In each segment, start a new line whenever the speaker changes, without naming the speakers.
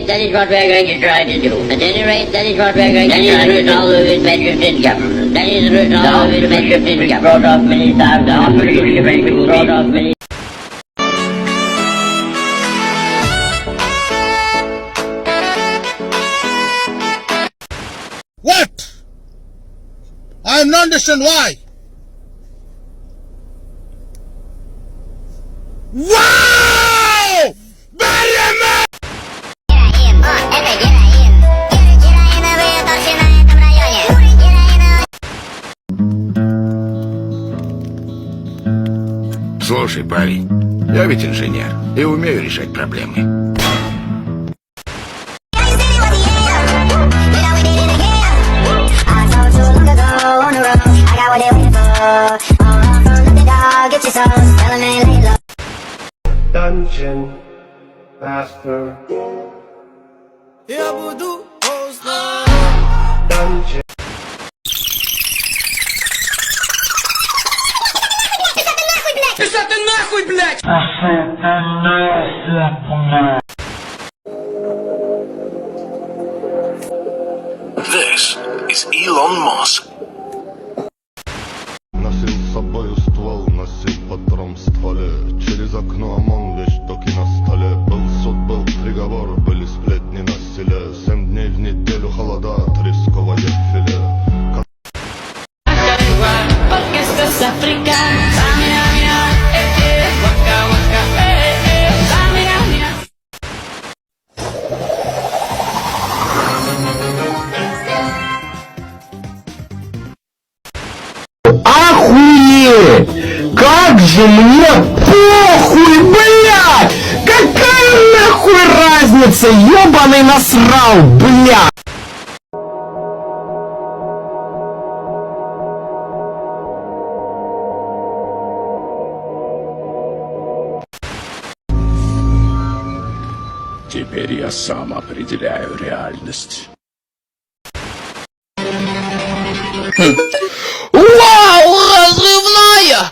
rate, that is what we're going to try to do. At any rate, that is what we're going to try to do. That is the result of his measures in government. That is the result of his measures in government. Brought off many times. The hospital brought off many.
What? I am not understand why. Wow! Very much!
Слушай, парень, я ведь инженер и умею решать проблемы.
Dungeon Master.
Я буду поздно.
Dungeon.
Пошла ты нахуй, блядь!
This is Elon Musk.
Носил с собою ствол, носил патрон в стволе. Через окно ОМОН вещь, доки на столе. Был суд, был приговор, были сплетни на селе. 7 дней в неделю холода, тресковое филе.
Охуеть! Как же мне похуй, блядь! Какая нахуй разница? Ёбаный насрал, блядь!
Теперь я сам определяю реальность.
Вау, разрывная!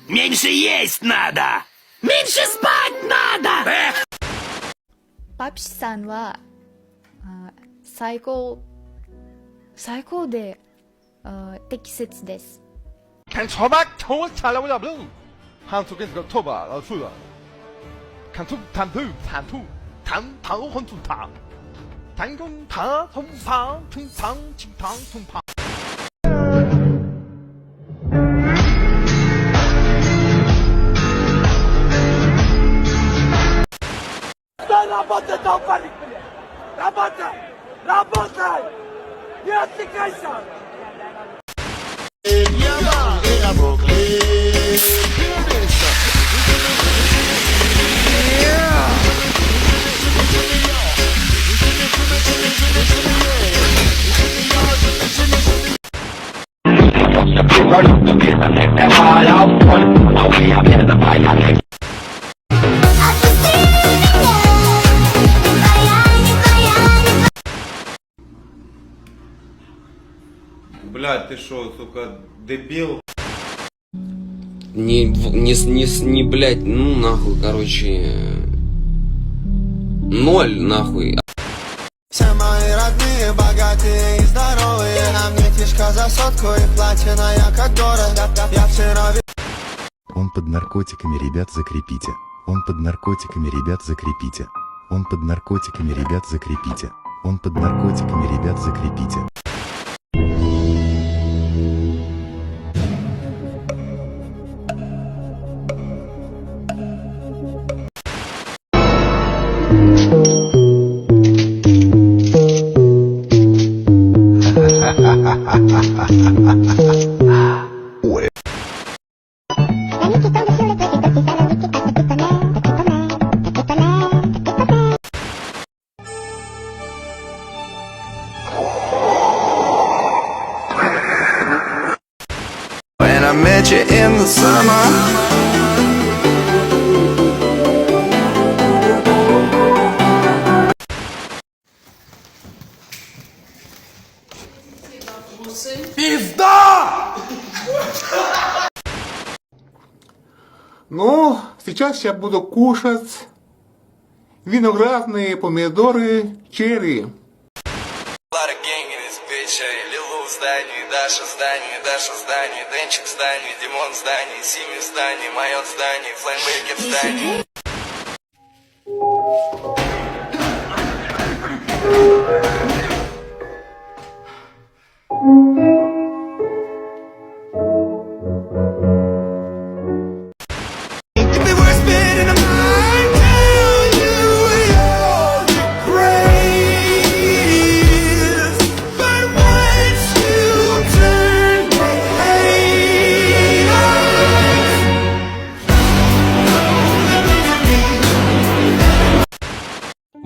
Меньше есть надо! Меньше спать надо!
パピさんは最高で適切です。
看错吧，错差了我要不，喊出给这个错吧，老错了，看出谈吐谈吐谈讨很吐谈，谈公他通旁通旁清汤通旁。Работай, долбанник, блядь! Работай! Работай! Не отвлекайся!
Блядь, ты шо, сука, дебил?
Не, блядь, ну нахуй, короче. 0 нахуй.
Все мои родные, богатые и здоровые. На мне фишка за сотку и платина, я как город. Я вчера...
Он под наркотиками, ребят, закрепите. Он под наркотиками, ребят, закрепите. Он под наркотиками, ребят, закрепите. Он под наркотиками, ребят, закрепите.
Ой.
сейчас я буду кушать виноградные помидоры черри.
Лилу в здании, Даша в здании, Даша в здании, Денчик в здании, Димон в здании, Сими в здании, Майот в здании, Флеймбекер в здании.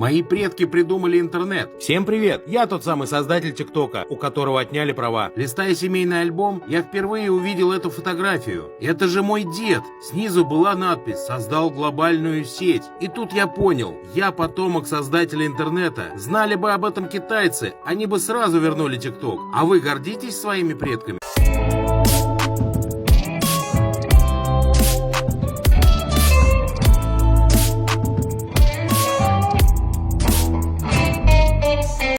Мои предки придумали интернет. Всем привет, я тот самый создатель ТикТока, у которого отняли права. Листая семейный альбом, я впервые увидел эту фотографию. Это же мой дед. Снизу была надпись «Создал глобальную сеть». И тут я понял, я потомок создателя интернета. Знали бы об этом китайцы, они бы сразу вернули ТикТок. А вы гордитесь своими предками?